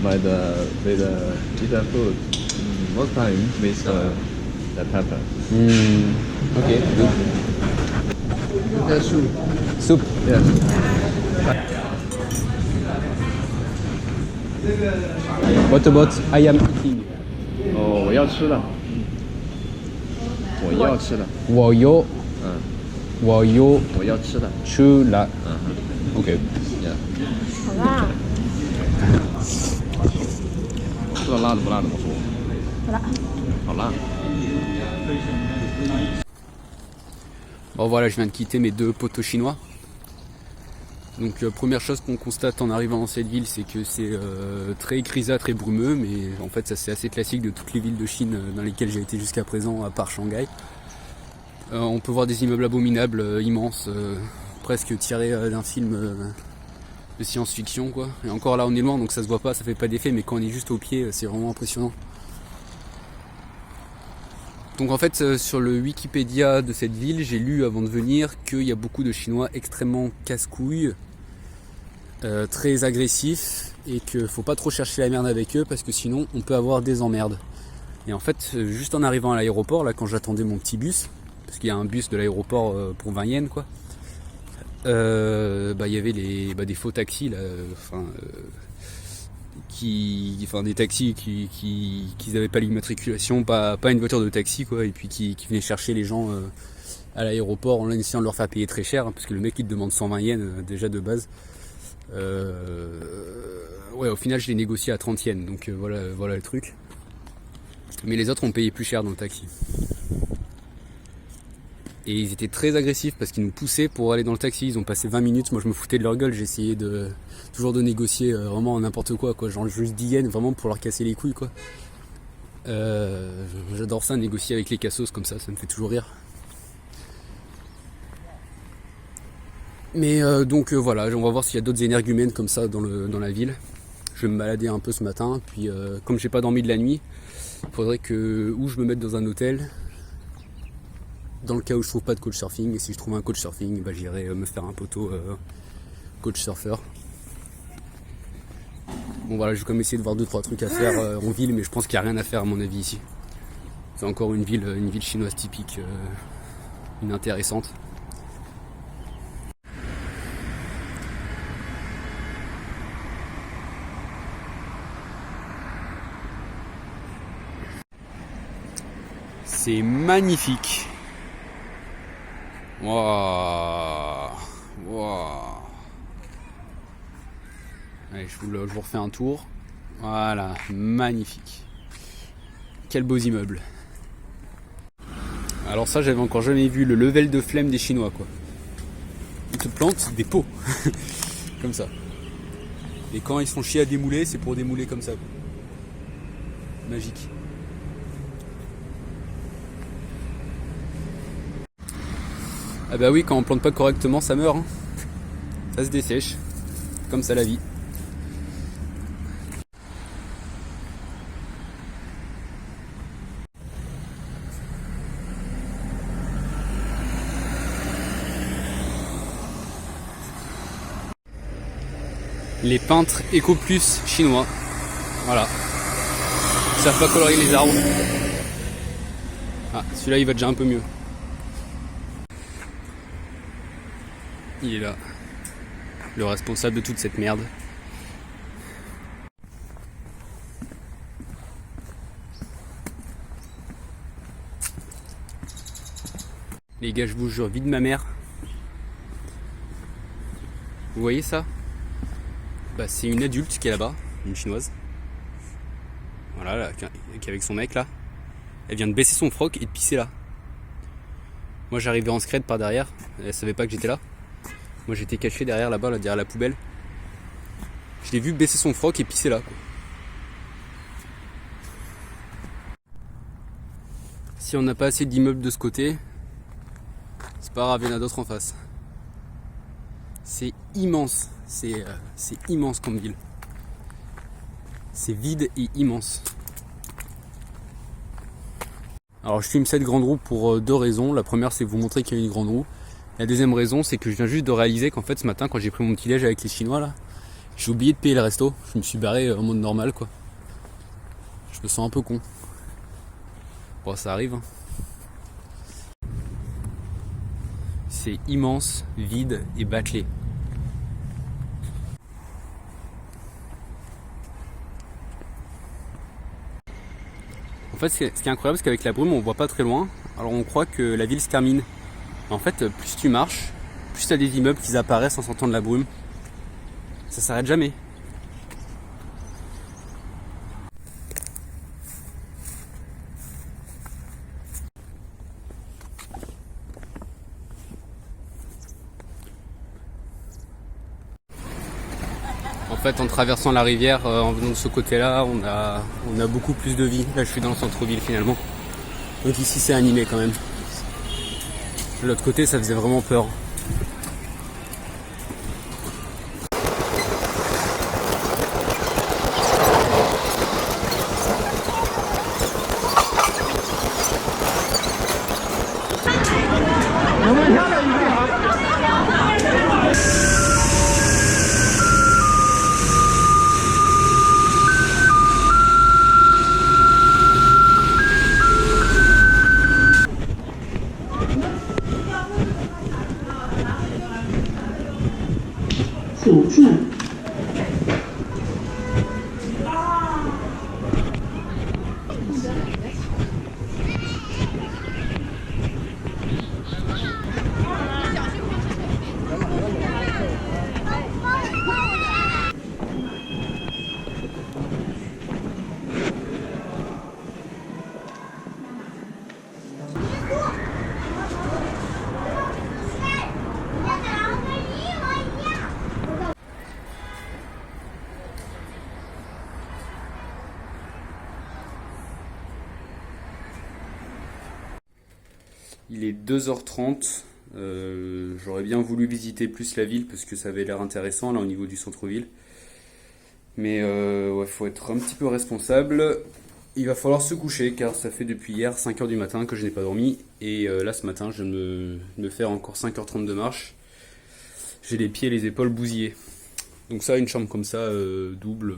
my with Pizza food. Most time with the pepper. Okay, good. The soup. Soup. Yes. What about I am eating? 哦，我要吃了。我要吃了。我有我要吃了。吃了。OK。好辣。不知道辣的不辣的，我说。好辣。好辣。Bon voilà, je viens de quitter mes deux poteaux chinois. Donc première chose qu'on constate en arrivant dans cette ville, c'est que c'est très grisâtre et brumeux, mais en fait ça c'est assez classique de toutes les villes de Chine dans lesquelles j'ai été jusqu'à présent, à part Shanghai. On peut voir des immeubles abominables, immenses, presque tirés d'un film de science-fiction quoi. Et encore là on est loin donc ça se voit pas, ça fait pas d'effet, mais quand on est juste au pied c'est vraiment impressionnant. Donc en fait sur le Wikipédia de cette ville, j'ai lu avant de venir qu'il y a beaucoup de Chinois extrêmement casse-couilles, très agressifs, et qu'il faut pas trop chercher la merde avec eux parce que sinon on peut avoir des emmerdes. Et en fait juste en arrivant à l'aéroport, là quand j'attendais mon petit bus, parce qu'il y a un bus de l'aéroport pour 20 yens quoi, il y avait des faux taxis là, des taxis qui n'avaient pas l'immatriculation, pas une voiture de taxi quoi, et puis qui venaient chercher les gens à l'aéroport en essayant de leur faire payer très cher, hein, parce que le mec il te demande 120 yens déjà de base. Ouais, au final je l'ai négocié à 30 yens, donc voilà le truc. Mais les autres ont payé plus cher dans le taxi. Et ils étaient très agressifs parce qu'ils nous poussaient pour aller dans le taxi. Ils ont passé 20 minutes, moi je me foutais de leur gueule, j'essayais toujours de négocier vraiment n'importe quoi, genre juste 10 yens vraiment pour leur casser les couilles quoi. J'adore ça, négocier avec les cassos comme ça me fait toujours rire. Mais voilà, on va voir s'il y a d'autres énergumènes comme ça dans la ville. Je vais me balader un peu ce matin, puis comme j'ai pas dormi de la nuit, il faudrait que je me mette dans un hôtel, dans le cas où je trouve pas de coach surfing, et si je trouve un coach surfing, j'irai me faire un poteau coach surfeur. Bon voilà, je vais quand même essayer de voir 2-3 trucs à faire en ville, mais je pense qu'il n'y a rien à faire à mon avis ici. C'est encore une ville chinoise typique, inintéressante. C'est magnifique. Waouh. Allez, je vous refais un tour. Voilà, magnifique. Quels beaux immeubles. Alors ça, j'avais encore jamais vu le level de flemme des Chinois quoi. Ils te plantent des pots. Comme ça. Et quand ils se font chier à démouler, c'est pour démouler comme ça quoi. Magique. Ah bah oui, quand on plante pas correctement, ça meurt. Hein. Ça se dessèche. Comme ça la vie. Les peintres Eco Plus chinois. Voilà. Ils savent pas colorier les arbres. Ah, celui-là il va déjà un peu mieux. Il est là, le responsable de toute cette merde. Les gars, je vous jure, vie de ma mère. Vous voyez ça? C'est une adulte qui est là-bas, une chinoise. Voilà, là, qui est avec son mec là. Elle vient de baisser son froc et de pisser là. Moi j'arrivais en scred par derrière, elle savait pas que j'étais là. Moi j'étais caché derrière là-bas, là, derrière la poubelle. Je l'ai vu baisser son froc et pisser là quoi. Si on n'a pas assez d'immeubles de ce côté, c'est pas grave, il y en a d'autres en face. C'est immense, c'est immense comme ville. C'est vide et immense. Alors je filme cette grande roue pour 2 raisons. La première c'est vous montrer qu'il y a une grande roue. La deuxième raison c'est que je viens juste de réaliser qu'en fait ce matin quand j'ai pris mon petit déj avec les Chinois là, J'ai oublié de payer le resto, je me suis barré en mode normal quoi. Je me sens un peu con. Bon, ça arrive. Hein. C'est immense, vide et bâclé. En fait, ce qui est incroyable, c'est qu'avec la brume, on voit pas très loin. Alors on croit que la ville se termine. En fait, plus tu marches, plus tu as des immeubles qui apparaissent en sortant de la brume. Ça s'arrête jamais. En fait, en traversant la rivière, en venant de ce côté-là, on a beaucoup plus de vie. Là, je suis dans le centre-ville finalement. Donc ici, c'est animé quand même. De l'autre côté, ça faisait vraiment peur. Il est 2h30. J'aurais bien voulu visiter plus la ville parce que ça avait l'air intéressant là au niveau du centre-ville. Mais ouais, faut être un petit peu responsable. Il va falloir se coucher car ça fait depuis hier 5h du matin que je n'ai pas dormi. Et là ce matin je viens de me faire encore 5h30 de marche. J'ai les pieds et les épaules bousillés. Donc ça, une chambre comme ça, double,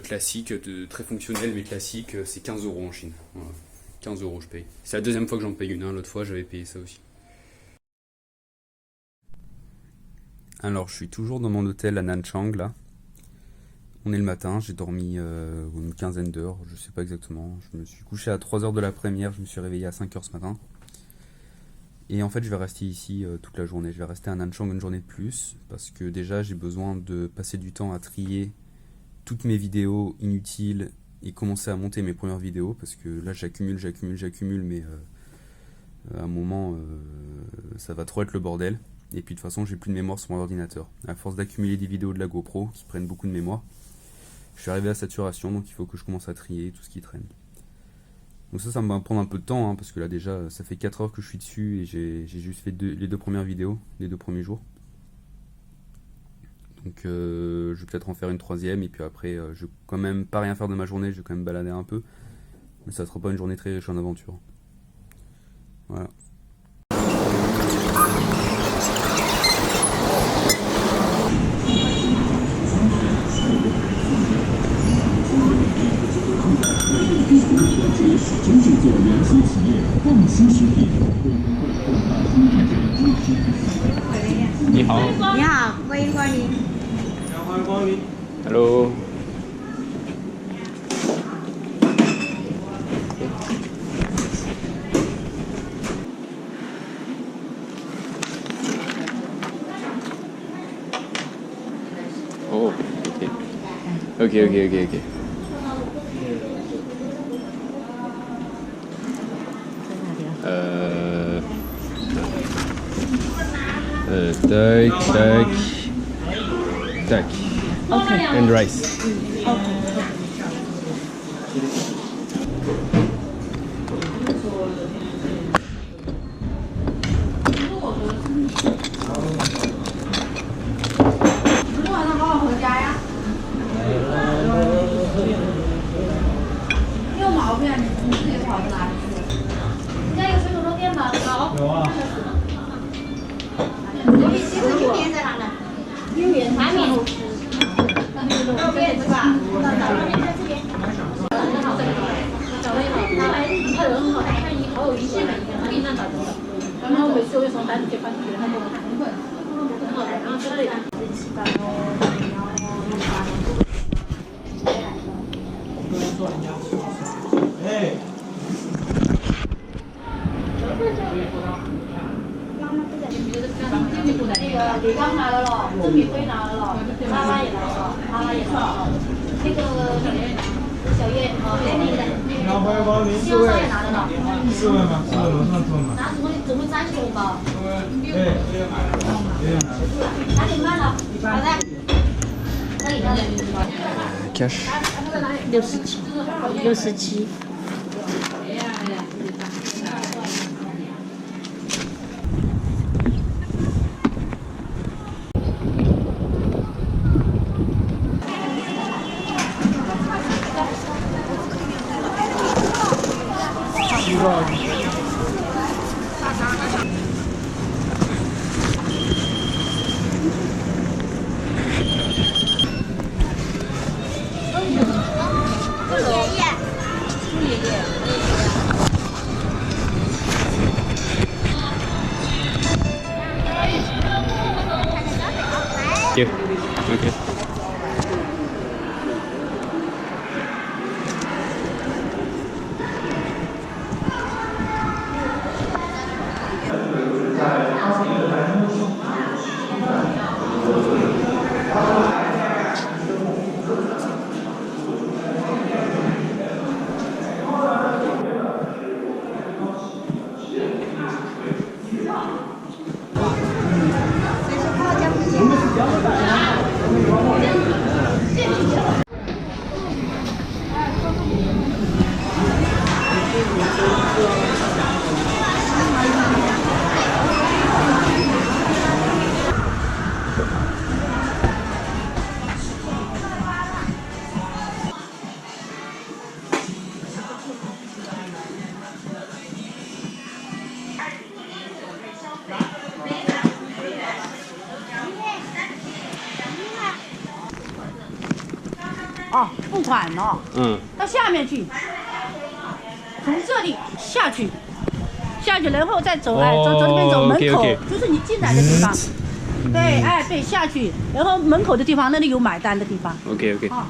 classique, très fonctionnelle mais classique, c'est 15 € en Chine. Voilà. 15 € je paye. C'est la deuxième fois que j'en paye une, hein. L'autre fois j'avais payé ça aussi. Alors je suis toujours dans mon hôtel à Nanchang là. On est le matin, j'ai dormi une quinzaine d'heures, je sais pas exactement. Je me suis couché à 3h de l'après-midi, je me suis réveillé à 5h ce matin. Et en fait je vais rester ici toute la journée. Je vais rester à Nanchang une journée de plus parce que déjà j'ai besoin de passer du temps à trier toutes mes vidéos inutiles et commencer à monter mes premières vidéos parce que là j'accumule mais à un moment ça va trop être le bordel. Et puis de toute façon j'ai plus de mémoire sur mon ordinateur. À force d'accumuler des vidéos de la GoPro qui prennent beaucoup de mémoire, je suis arrivé à saturation, donc il faut que je commence à trier tout ce qui traîne. Donc ça va prendre un peu de temps, hein, parce que là déjà ça fait 4 heures que je suis dessus et j'ai juste fait les deux premières vidéos, les 2 premiers jours. Donc je vais peut-être en faire une troisième et puis après je vais quand même pas rien faire de ma journée, je vais quand même balader un peu. Mais ça sera pas une journée très riche en aventure. Voilà. Ni hao. Ni hao,欢迎光临。 Hello. Oh, ok. Tac. OK。 And rice. 李刚来了咯，郑敏飞拿了咯，拉拉也来了，拉拉也来了，那个小叶哦，那个的，然后欢迎光临，肖少也拿了咯，四位吗？四位楼上坐吗？拿怎么30红包？哎，哪里卖了？好的，那里呢Cash. ？67。Thank you. Okay.哦，付款哦，到下面去，从这里下去，然后再走，哎，走那边走门口，就是你进来的地方。对，哎，对，下去，然后门口的地方那里有买单的地方。OK。啊。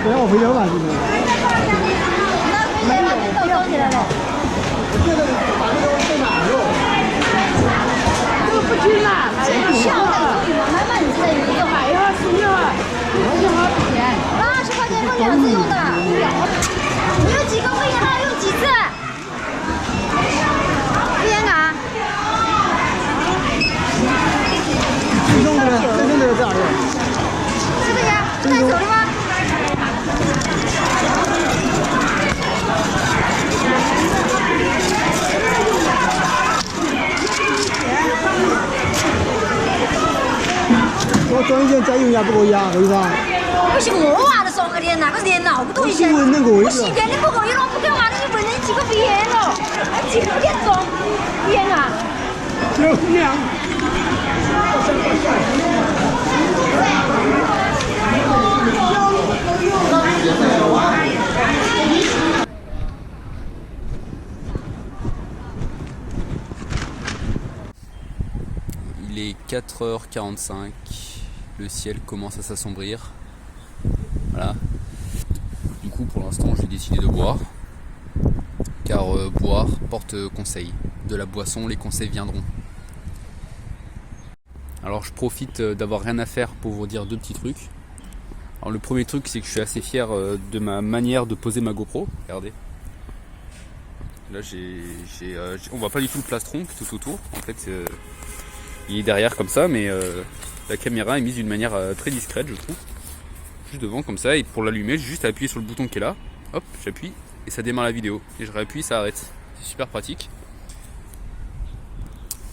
等下我回家买这个。那把豆收起来了。我现在把那个豆哪肉？这个不均啦，上的可以吗？满满的一个买呀，16啊，28块钱，80块钱用2次用的。你有几个会员号用几次？会员卡。最重的呢？最重的要在哪里？这个呀，带走了吗？我装一件家用也不可以啊，可以吧？不行，我娃的装个电，哪个电脑不多一些？新闻那个我洗电的不可以了，不给娃的你问人几个会员了，还几个电装会员啊？就2。Il est 4h45, le ciel commence à s'assombrir. Voilà. Du coup pour l'instant j'ai décidé de boire. Car boire porte conseil. De la boisson, les conseils viendront. Alors je profite d'avoir rien à faire pour vous dire 2 petits trucs. Alors le premier truc c'est que je suis assez fier de ma manière de poser ma GoPro. Regardez. Là on voit pas du tout le plastron tout autour. En fait il est derrière comme ça, mais La caméra est mise d'une manière très discrète, je trouve. Juste devant comme ça, et pour l'allumer, j'ai juste à appuyer sur le bouton qui est là. Hop, j'appuie et ça démarre la vidéo. Et je réappuie, ça arrête. C'est super pratique.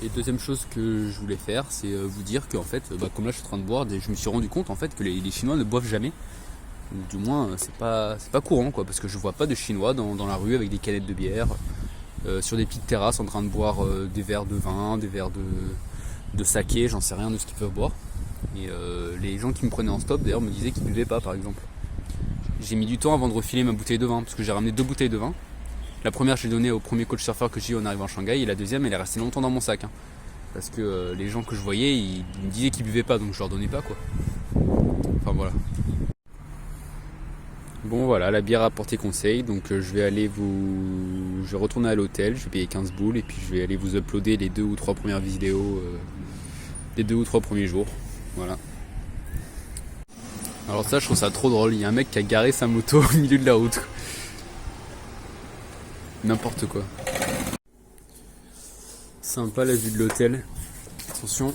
Et deuxième chose que je voulais faire, c'est vous dire qu'en fait, comme là je suis en train de boire, je me suis rendu compte en fait que les Chinois ne boivent jamais. Ou du moins, c'est pas courant quoi, parce que je vois pas de Chinois dans la rue avec des canettes de bière, sur des petites terrasses en train de boire des verres de vin, des verres de saké, j'en sais rien de ce qu'ils peuvent boire. Et les gens qui me prenaient en stop d'ailleurs me disaient qu'ils buvaient pas par exemple. J'ai mis du temps avant de refiler ma bouteille de vin, parce que j'ai ramené 2 bouteilles de vin. La première, j'ai donné au premier coach surfeur que j'ai eu en arrivant à Shanghai, et la deuxième, elle est restée longtemps dans mon sac. Hein, parce que les gens que je voyais, ils me disaient qu'ils buvaient pas, donc je leur donnais pas quoi. Enfin voilà. Bon voilà, la bière a porté conseil, donc je vais retourner à l'hôtel, je vais payer 15 boules, et puis je vais aller vous uploader les 2 ou 3 premières vidéos des 2 ou 3 premiers jours. Voilà. Alors ça, je trouve ça trop drôle, il y a un mec qui a garé sa moto au milieu de la route. N'importe quoi. Sympa la vue de l'hôtel. Attention.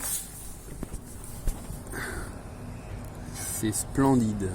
C'est splendide.